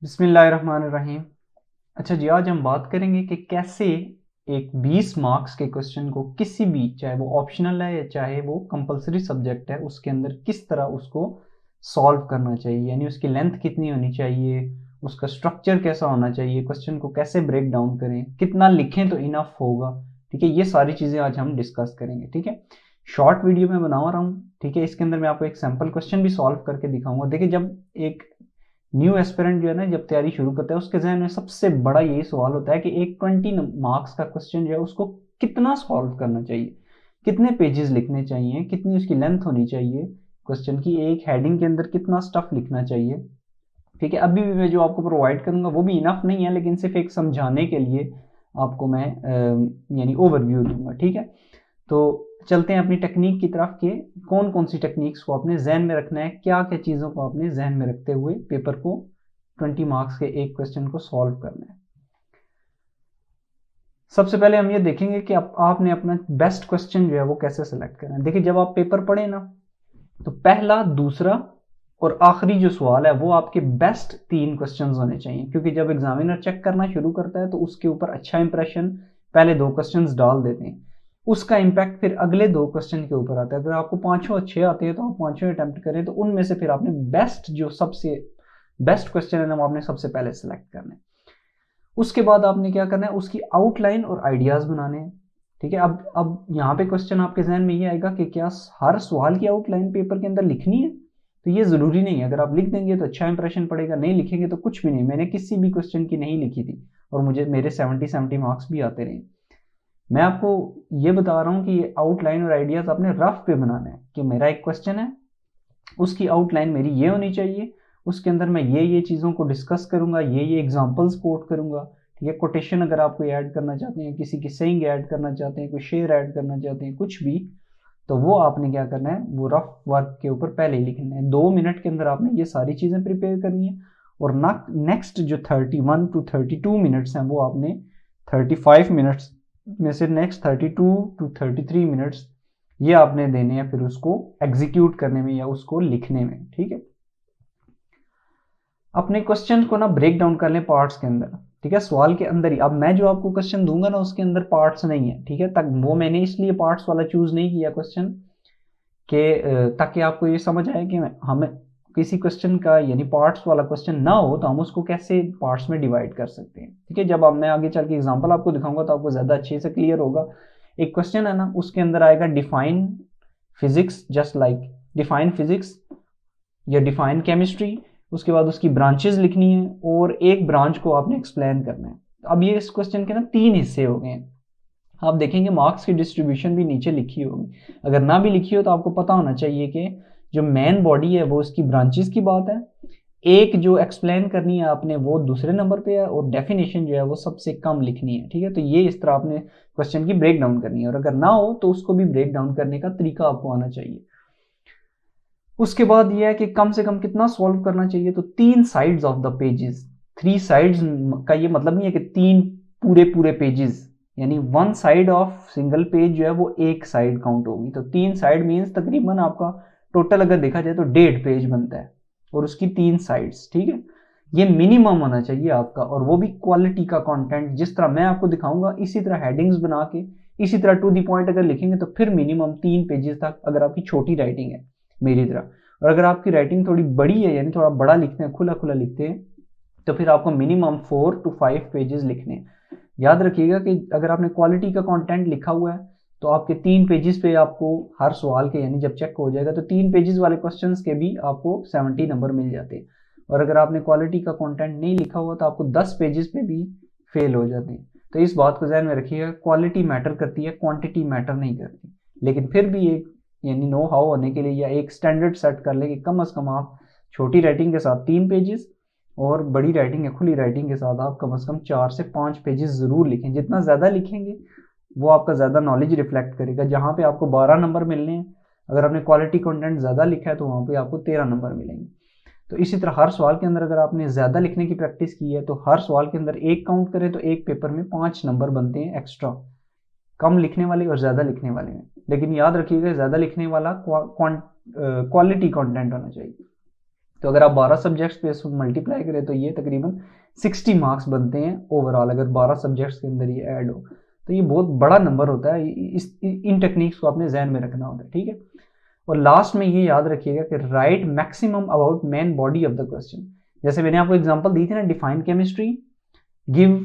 बिस्मिल्लाहिर्रहमानिर्रहीम। अच्छा जी, आज हम बात करेंगे कि कैसे एक 20 मार्क्स के क्वेश्चन को किसी भी, चाहे वो ऑप्शनल है या चाहे वो कंपलसरी सब्जेक्ट है, उसके अंदर किस तरह उसको सॉल्व करना चाहिए, यानी उसकी लेंथ कितनी होनी चाहिए, उसका स्ट्रक्चर कैसा होना चाहिए, क्वेश्चन को कैसे ब्रेक डाउन करें, कितना लिखें तो इनफ होगा। ठीक है, ये सारी चीज़ें आज हम डिस्कस करेंगे। ठीक है, शॉर्ट वीडियो में बना रहा हूँ। ठीक है, इसके अंदर मैं आपको एक सैम्पल क्वेश्चन भी सॉल्व करके दिखाऊंगा। देखिए, जब एक न्यू एस्पिरेंट जो है ना, जब तैयारी शुरू करता है, उसके जहन में सबसे बड़ा यही सवाल होता है कि एक 20 मार्क्स का क्वेश्चन जो है उसको कितना सॉल्व करना चाहिए, कितने पेजेस लिखने चाहिए, कितनी उसकी लेंथ होनी चाहिए, क्वेश्चन की एक हेडिंग के अंदर कितना स्टफ लिखना चाहिए। ठीक है, अभी भी मैं जो आपको प्रोवाइड करूंगा वो भी इनफ नहीं है, लेकिन सिर्फ एक समझाने के लिए आपको मैं यानी ओवरव्यू दूंगा। ठीक है, तो चलते हैं अपनी टेक्निक की तरफ कि कौन कौन सी टेक्निक्स को आपने जहन में रखना है, क्या क्या चीज़ों को आपने जहन में रखते हुए पेपर को 20 मार्क्स के एक क्वेश्चन को सॉल्व करना है। सबसे पहले हम ये देखेंगे कि आपने अपना बेस्ट क्वेश्चन जो है वो कैसे सेलेक्ट करना है। देखिए, जब आप पेपर पढ़े ना, तो पहला, दूसरा और आखिरी जो सवाल है वो आपके बेस्ट 3 क्वेश्चंस होने चाहिए, क्योंकि जब एग्जामिनर चेक करना शुरू करता है तो उसके ऊपर अच्छा इंप्रेशन पहले 2 क्वेश्चंस डाल देते हैं, उसका इम्पैक्ट फिर अगले 2 क्वेश्चन के ऊपर आता है। अगर आपको पांचों अच्छे आते हैं तो आप पांचों अटेम्प्ट करें, तो उनमें से फिर आपने बेस्ट, जो सबसे बेस्ट क्वेश्चन है ना, वो आपने सबसे पहले सेलेक्ट करना है। उसके बाद आपने क्या करना है, उसकी आउटलाइन और आइडियाज बनाने हैं। ठीक है, अब यहाँ पे क्वेश्चन आपके जहन में ये आएगा कि क्या हर सवाल की आउटलाइन पेपर के अंदर लिखनी है, तो ये जरूरी नहीं है। अगर आप लिख देंगे तो अच्छा इंप्रेशन पड़ेगा, नहीं लिखेंगे तो कुछ भी नहीं। मैंने किसी भी क्वेश्चन की नहीं लिखी थी और मुझे मेरे 70 मार्क्स भी आते रहे। मैं आपको ये बता रहा हूँ कि ये आउटलाइन और आइडियाज आपने रफ पे बनाना है कि मेरा एक क्वेश्चन है, उसकी आउटलाइन मेरी ये होनी चाहिए, उसके अंदर मैं ये चीज़ों को डिस्कस करूंगा, ये एग्जांपल्स कोट करूंगा। ठीक है, कोटेशन अगर आप कोई ऐड करना चाहते हैं, किसी की सेइंग ऐड करना चाहते हैं, कोई शेर ऐड करना चाहते हैं, कुछ भी, तो वो आपने क्या करना है, वो रफ वर्क के ऊपर पहले ही लिखना है। 2 मिनट के अंदर आपने ये सारी चीज़ें प्रिपेयर करनी है, और नेक्स्ट जो 31 to 32 मिनट्स हैं वो आपने 35 मिनट्स में से नेक्स्ट 32 to 33 मिनट्स ये आपने देने हैं फिर उसको एग्जीक्यूट करने में या उसको लिखने में। ठीक है, अपने क्वेश्चन को ना ब्रेक डाउन कर लें पार्ट्स के अंदर। ठीक है, सवाल के अंदर ही। अब मैं जो आपको क्वेश्चन दूंगा ना, उसके अंदर पार्ट्स नहीं है। ठीक है, तक वो मैंने इसलिए पार्ट्स वाला चूज नहीं किया क्वेश्चन के, ताकि आपको ये समझ आए कि हमें किसी क्वेश्चन का यानी पार्ट्स वाला क्वेश्चन ना हो तो हम उसको कैसे पार्ट्स में डिवाइड कर सकते हैं। ठीक है, जब अब मैं आगे चल के एग्जांपल आपको दिखाऊंगा तो आपको ज़्यादा अच्छे से क्लियर होगा। एक क्वेश्चन है ना, उसके अंदर आएगा define physics, just like define physics या डिफाइन केमिस्ट्री। उसके बाद उसकी ब्रांचेज लिखनी है और एक ब्रांच को आपने एक्सप्लेन करना है। अब ये इस क्वेश्चन के ना 3 हिस्से हो गए हैं। आप देखेंगे मार्क्स की डिस्ट्रीब्यूशन भी नीचे लिखी होगी, अगर ना भी लिखी हो तो आपको पता होना चाहिए कि जो मेन बॉडी है वो उसकी ब्रांचेस की बात है, एक जो एक्सप्लेन करनी है आपने वो दूसरे नंबर पे है, और डेफिनेशन जो है वो सबसे कम लिखनी है। ठीक है, तो ये इस तरह आपने क्वेश्चन की ब्रेक डाउन करनी है, और अगर ना हो तो उसको भी ब्रेक डाउन करने का तरीका आपको आना चाहिए। उसके बाद यह है कि कम से कम कितना सॉल्व करना चाहिए, तो 3 sides of the pages. 3 sides का ये मतलब नहीं है कि 3 पूरे पूरे पेजेस, यानी 1 साइड ऑफ सिंगल पेज जो है वो 1 साइड काउंट होगी। तो 3 साइड मीन्स तकरीबन आपका टोटल अगर देखा जाए तो 1.5 पेज बनता है, और उसकी 3 साइड्स। ठीक है, ये मिनिमम होना चाहिए आपका, और वो भी क्वालिटी का कंटेंट, जिस तरह मैं आपको दिखाऊंगा इसी तरह हेडिंग्स बना के इसी तरह टू दी पॉइंट अगर लिखेंगे तो फिर मिनिमम 3 पेजेस तक, अगर आपकी छोटी राइटिंग है मेरी तरह। और अगर आपकी राइटिंग थोड़ी बड़ी है, यानी थोड़ा बड़ा लिखते हैं, खुला खुला लिखते हैं, तो फिर आपको मिनिमम 4 to 5 पेजेस लिखने हैं। याद रखिएगा कि अगर आपने क्वालिटी का कंटेंट लिखा हुआ है तो आपके 3 पेजेस पे आपको हर सवाल के, यानी जब चेक हो जाएगा तो 3 पेजेस वाले क्वेश्चंस के भी आपको 70 नंबर मिल जाते हैं। और अगर आपने क्वालिटी का कंटेंट नहीं लिखा हुआ तो आपको 10 पेजेस पे भी फेल हो जाते हैं। तो इस बात को ध्यान में रखिएगा, क्वालिटी मैटर करती है, क्वांटिटी मैटर नहीं करती। लेकिन फिर भी एक यानी नो हाउ होने के लिए या एक स्टैंडर्ड सेट कर ले कि कम से कम आप छोटी राइटिंग के साथ 3 पेजेस, और बड़ी राइटिंग या खुली राइटिंग के साथ आप कम से कम 4 से 5 पेजेस जरूर लिखें। जितना ज़्यादा लिखेंगे वो आपका ज़्यादा नॉलेज रिफ्लेक्ट करेगा। जहाँ पे आपको 12 नंबर मिलने हैं, अगर आपने क्वालिटी कंटेंट ज़्यादा लिखा है तो वहाँ पे आपको 13 नंबर मिलेंगे। तो इसी तरह हर सवाल के अंदर अगर आपने ज़्यादा लिखने की प्रैक्टिस की है तो हर सवाल के अंदर एक काउंट करें तो एक पेपर में 5 नंबर बनते हैं एक्स्ट्रा, कम लिखने वाले और ज़्यादा लिखने वाले में। लेकिन याद रखिएगा, ज़्यादा लिखने वाला क्वालिटी कंटेंट होना चाहिए। तो अगर आप 12 सब्जेक्ट्स पे इसको मल्टीप्लाई करें तो ये तकरीबन 60 मार्क्स बनते हैं ओवरऑल, अगर 12 सब्जेक्ट्स के अंदर ये ऐड हो तो ये बहुत बड़ा नंबर होता है। इन टेक्निक्स को आपने जहन में रखना होता है, ठीक है। और लास्ट में ये याद रखिएगा कि right maximum about main body of the question. जैसे मैंने आपको एग्जांपल दी थी ना, डिफाइन केमिस्ट्री, गिव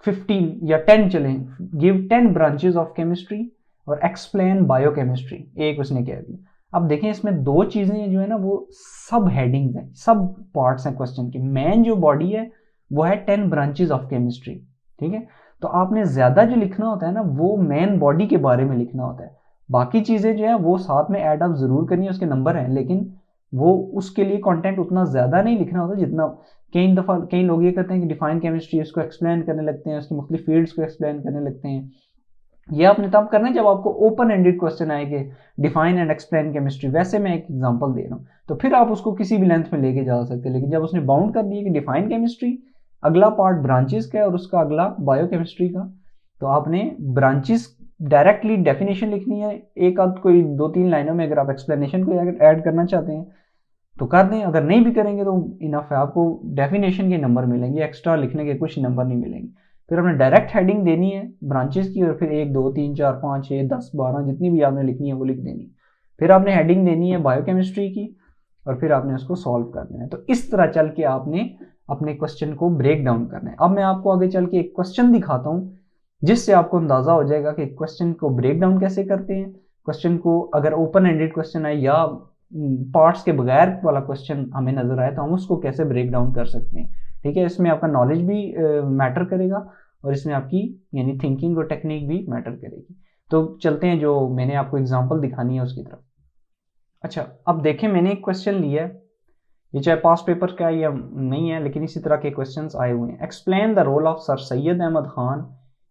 15 या 10 चलें, गिव 10 ब्रांचेस ऑफ केमिस्ट्री और एक्सप्लेन बायोकेमिस्ट्री, एक उसने कह दिया। अब देखें इसमें दो चीजें जो है ना वो सब हेडिंग्स हैं, सब पार्ट्स हैं क्वेश्चन के। मेन जो बॉडी है वो है 10 ब्रांचेस ऑफ केमिस्ट्री, ठीक है। तो आपने ज्यादा जो लिखना होता है ना वो मेन बॉडी के बारे में लिखना होता है। बाकी चीजें जो है वो साथ में ऐड अप जरूर करनी है, उसके नंबर हैं, लेकिन वो उसके लिए कंटेंट उतना ज्यादा नहीं लिखना होता जितना कई लोग ये करते हैं कि डिफाइन केमिस्ट्री उसको एक्सप्लेन करने लगते हैं, उसकी मुख्तलिफ फील्ड्स को एक्सप्लेन करने लगते हैं। ये आपने तब करना है जब आपको ओपन एंडेड क्वेश्चन आएंगे, डिफाइन एंड एक्सप्लेन केमिस्ट्री, वैसे मैं एक एग्जांपल दे रहा हूँ तो फिर आप उसको किसी भी लेंथ में लेके जा सकते हैं। लेकिन जब उसने बाउंड कर दिया कि डिफाइन केमिस्ट्री, अगला पार्ट ब्रांचेस का है और उसका अगला बायोकेमिस्ट्री का, तो आपने ब्रांचेस डायरेक्टली डेफिनेशन लिखनी है, एक आध कोई 2-3 लाइनों में। अगर आप एक्सप्लेनेशन को ऐड करना चाहते हैं तो कर दें, अगर नहीं भी करेंगे तो इनफ है, आपको डेफिनेशन के नंबर मिलेंगे, एक्स्ट्रा लिखने के कुछ नंबर नहीं मिलेंगे। फिर आपने डायरेक्ट हेडिंग देनी है ब्रांचेस की, और फिर 1 2 3 4 5 6 10 12 जितनी भी आपने लिखनी है वो लिख देनी। फिर आपने हेडिंग देनी है बायोकेमिस्ट्री की, और फिर आपने उसको सॉल्व कर देना है। तो इस तरह चल के आपने अपने क्वेश्चन को ब्रेक डाउन करना है। अब मैं आपको आगे चल के एक क्वेश्चन दिखाता हूँ जिससे आपको अंदाजा हो जाएगा कि क्वेश्चन को ब्रेक डाउन कैसे करते हैं। क्वेश्चन को अगर ओपन एंडेड क्वेश्चन आए या पार्ट्स के बगैर वाला क्वेश्चन हमें नजर आए तो हम उसको कैसे ब्रेक डाउन कर सकते हैं, ठीक है। इसमें आपका नॉलेज भी मैटर करेगा और इसमें आपकी यानी थिंकिंग और टेक्निक भी मैटर करेगी। तो चलते हैं जो मैंने आपको एग्जांपल दिखानी है उसकी तरफ। अच्छा, अब देखें मैंने एक क्वेश्चन लिया है, ये चाहे पास्ट पेपर का या नहीं है लेकिन इसी तरह के क्वेश्चंस आए हुए हैं। Explain the role of sir Syed Ahmad Khan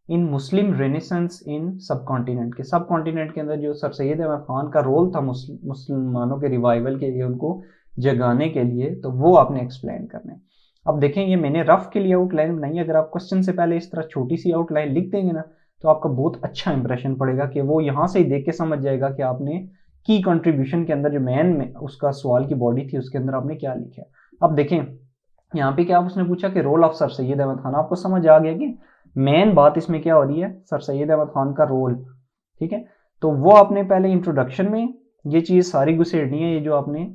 in Muslim renaissance in subcontinent के। सब कॉन्टिनेंट के अंदर जो सर सैयद अहमद खान का रोल था मुसलमानों के रिवाइवल के लिए, उनको जगाने के लिए, तो वो आपने एक्सप्लेन करना है। अब देखें ये मैंने रफ के लिए आउटलाइन बनाई है। अगर आप क्वेश्चन से पहले इस तरह छोटी सी आउटलाइन लिख देंगे ना तो आपका बहुत अच्छा इंप्रेशन पड़ेगा कि वो यहाँ से ही देख के समझ जाएगा कि आपने की कंट्रीब्यूशन के अंदर जो मेन में उसका सवाल की बॉडी थी उसके अंदर आपने क्या लिखा है। अब देखें यहाँ पे क्या उसने पूछा कि role of sir Syed Ahmad Khan, आपको समझ आ गया कि मेन बात इसमें क्या हो रही है, सर सैयद अहमद खान का रोल, ठीक है। तो वो आपने पहले इंट्रोडक्शन में ये चीज सारी घुसेड़नी है, ये जो आपने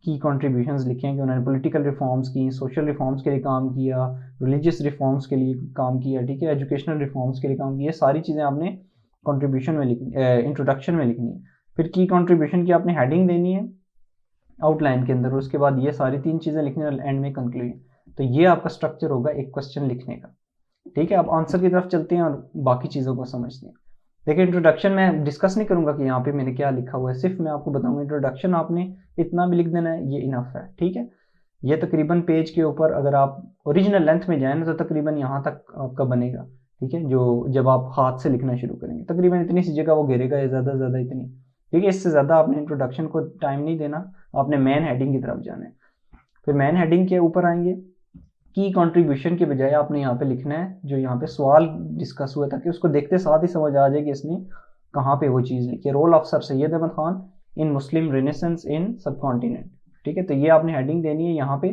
की कंट्रीब्यूशंस लिखे हैं कि उन्होंने पॉलिटिकल रिफॉर्म्स की, सोशल रिफॉर्म्स के लिए काम किया, रिलीजियस रिफॉर्म्स के लिए काम किया, ठीक है, एजुकेशनल रिफॉर्म्स के लिए काम किया, ये सारी चीज़ें आपने कंट्रीब्यूशन में लिखनी, इंट्रोडक्शन में लिखनी है। फिर की कंट्रीब्यूशन की आपने हेडिंग देनी है आउटलाइन के अंदर, उसके बाद ये सारी 3 चीज़ें लिखनी है और एंड में कंक्लूजन। तो ये आपका स्ट्रक्चर होगा एक क्वेश्चन लिखने का, ठीक है। अब आंसर की तरफ चलते हैं और बाकी चीज़ों को समझते हैं। देखिए इंट्रोडक्शन में डिस्कस नहीं करूंगा कि यहाँ पे मैंने क्या लिखा हुआ है, सिर्फ मैं आपको बताऊंगा इंट्रोडक्शन आपने इतना भी लिख देना है, ये इनफ है, ठीक है। ये तकरीबन पेज के ऊपर अगर आप ओरिजिनल लेंथ में जाए ना तो तकरीबन यहाँ तक आपका बनेगा, ठीक है। जो जब आप हाथ से लिखना शुरू करेंगे तकरीबन इतनी सी जगह वो घेरेगा, ज़्यादा से ज़्यादा इतनी, ठीक है। इससे ज़्यादा आपने इंट्रोडक्शन को टाइम नहीं देना, आपने मेन हेडिंग की तरफ जाना है। फिर मेन हेडिंग के ऊपर आएंगे, की कंट्रीब्यूशन के बजाय आपने यहाँ पे लिखना है जो यहाँ पे सवाल डिस्कस हुआ था कि उसको देखते साथ ही समझ आ जाए कि इसने कहाँ पे वो चीज़ लिखी है। Role of sir Syed Ahmad Khan in Muslim renaissance in subcontinent, ठीक है। तो ये आपने हेडिंग देनी है यहाँ पे,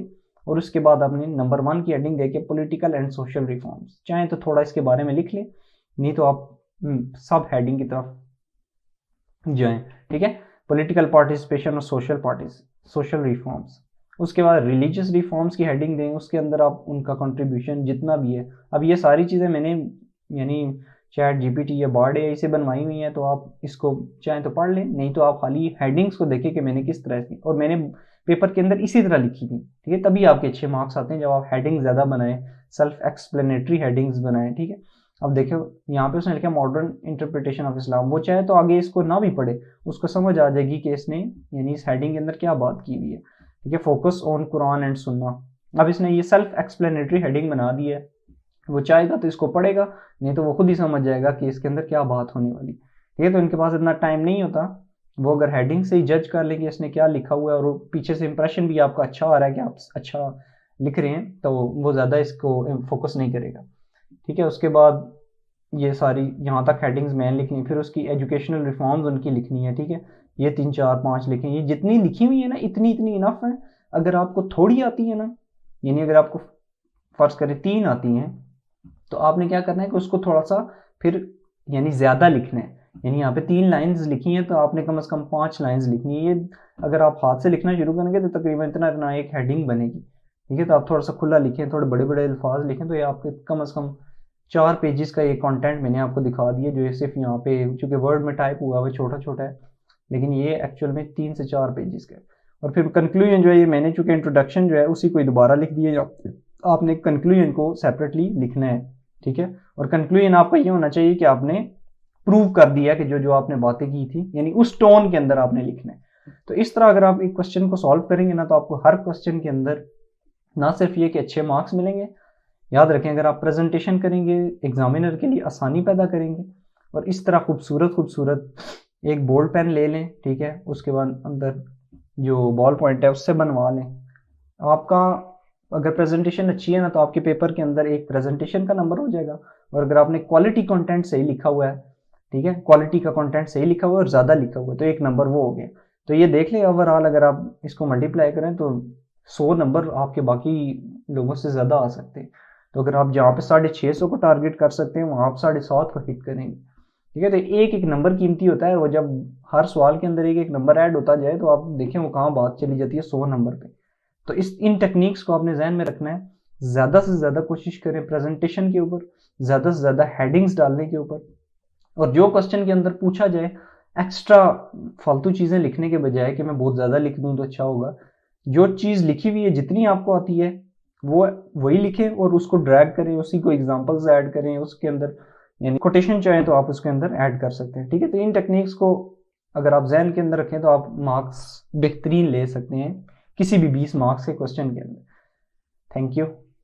और उसके बाद आपने नंबर 1 की हेडिंग देके पॉलिटिकल एंड सोशल रिफॉर्म्स, चाहे तो थोड़ा इसके बारे में लिख ले, नहीं तो आप सब हेडिंग की तरफ जाएं, ठीक है। पॉलिटिकल पार्टिसिपेशन और सोशल रिफॉर्म्स। उसके बाद रिलीजियस रिफॉर्म्स की हेडिंग दें, उसके अंदर आप उनका कंट्रीब्यूशन जितना भी है। अब ये सारी चीज़ें मैंने यानी चैट जीपीटी या बार्ड एआई से बनवाई हुई हैं, तो आप इसको चाहें तो पढ़ लें, नहीं तो आप खाली हेडिंग्स को देखें कि मैंने किस तरह की, और मैंने पेपर के अंदर इसी तरह लिखी थी, ठीक है। तभी आपके अच्छे मार्क्स आते हैं जब आप हेडिंग ज़्यादा बनाएं, सेल्फ एक्सप्लेनेटरी हेडिंग्स बनाएं, ठीक है। अब देखो यहाँ पे उसने लिखा मॉडर्न इंटरप्रिटेशन ऑफ इस्लाम, वो चाहे तो आगे इसको ना भी पढ़े, उसको समझ आ जाएगी कि इसने यानी इस हेडिंग के अंदर क्या बात की हुई है, ठीक है। फोकस ऑन कुरान एंड सुन्ना। अब इसने ये सेल्फ एक्सप्लेनेटरी हेडिंग बना दी है, वो चाहेगा तो इसको पढ़ेगा, नहीं तो वो खुद ही समझ जाएगा कि इसके अंदर क्या बात होने वाली, ठीक है। तो इनके पास इतना टाइम नहीं होता, वो अगर हेडिंग से ही जज कर ले कि इसने क्या लिखा हुआ है और पीछे से इंप्रेशन भी आपका अच्छा आ रहा है कि आप अच्छा लिख रहे हैं, तो वो ज़्यादा इसको फोकस नहीं करेगा, ठीक है। उसके बाद ये सारी यहाँ तक हेडिंग्स मैन लिखनी, फिर उसकी एजुकेशनल रिफॉर्म्स उनकी लिखनी है, ठीक है। ये 3 4 5 लिखें, ये जितनी लिखी हुई है ना इतनी इतनी इनफ है। अगर आपको थोड़ी आती है ना, यानी अगर आपको फर्ज करें 3 आती हैं, तो आपने क्या करना है कि उसको थोड़ा सा फिर यानी ज़्यादा लिखना है। यानी यहाँ पे 3 लाइन्स लिखी हैं तो आपने कम से कम 5 लाइन्स लिखनी है। ये अगर आप हाथ से लिखना शुरू करेंगे तो तकरीबन इतना इतना एक हेडिंग बनेगी, ठीक है। तो आप थोड़ा सा खुला लिखें, थोड़े बड़े बड़े अल्फाज लिखें, तो ये आपके कम से कम 4 पेजेस का ये कंटेंट मैंने आपको दिखा दिया, जो ये सिर्फ यहाँ पे चूँकि वर्ड में टाइप हुआ हुआ छोटा छोटा है, लेकिन ये एक्चुअल में 3 से 4 पेजेस का है। और फिर कंक्लूजन जो है ये मैंने चूँकि इंट्रोडक्शन जो है उसी को दोबारा लिख दिया, आपने कंक्लूजन को सेपरेटली लिखना है, ठीक है। और कंक्लूजन आपका ये होना चाहिए कि आपने प्रूव कर दिया कि जो जो आपने बातें की थी, यानी उस टोन के अंदर आपने लिखना है। तो इस तरह अगर आप एक क्वेश्चन को सॉल्व करेंगे ना, तो आपको हर क्वेश्चन के अंदर ना सिर्फ ये कि अच्छे मार्क्स मिलेंगे, याद रखें अगर आप प्रेजेंटेशन करेंगे एग्जामिनर के लिए आसानी पैदा करेंगे। और इस तरह खूबसूरत खूबसूरत एक बोल्ड पेन ले लें, ठीक है, उसके बाद अंदर जो बॉल पॉइंट है उससे बनवा लें। आपका अगर प्रेजेंटेशन अच्छी है ना, तो आपके पेपर के अंदर एक प्रेजेंटेशन का नंबर हो जाएगा। और अगर आपने क्वालिटी कंटेंट सही लिखा हुआ है, ठीक है, क्वालिटी का कंटेंट सही लिखा हुआ है और ज़्यादा लिखा हुआ है, तो एक नंबर वो हो गया। तो ये देख लें ओवरऑल अगर आप इसको मल्टीप्लाई करें तो 100 नंबर आपके बाकी लोगों से ज़्यादा आ सकते हैं। तो अगर आप जहाँ पे 650 को टारगेट कर सकते हैं, वहाँ आप 750 को हिट करेंगे, ठीक है। तो एक एक नंबर कीमती होता है, वो जब हर सवाल के अंदर एक एक नंबर ऐड होता जाए तो आप देखें वो कहाँ बात चली जाती है 100 नंबर पे। तो इन टेक्निक्स को आपने जहन में रखना है। ज़्यादा से ज़्यादा कोशिश करें प्रेजेंटेशन के ऊपर, ज़्यादा से ज़्यादा हेडिंग्स डालने के ऊपर, और जो क्वेश्चन के अंदर पूछा जाए एक्स्ट्रा फालतू चीज़ें लिखने के बजाय कि मैं बहुत ज़्यादा लिख दूँ तो अच्छा होगा, जो चीज़ लिखी हुई है जितनी आपको आती है वो वही लिखें और उसको ड्रैग करें, उसी को एग्जांपल्स ऐड करें उसके अंदर, यानी कोटेशन चाहें तो आप उसके अंदर ऐड कर सकते हैं, ठीक है। तो इन टेक्निक्स को अगर आप जहन के अंदर रखें तो आप मार्क्स बेहतरीन ले सकते हैं किसी भी 20 मार्क्स के क्वेश्चन के अंदर। Thank you.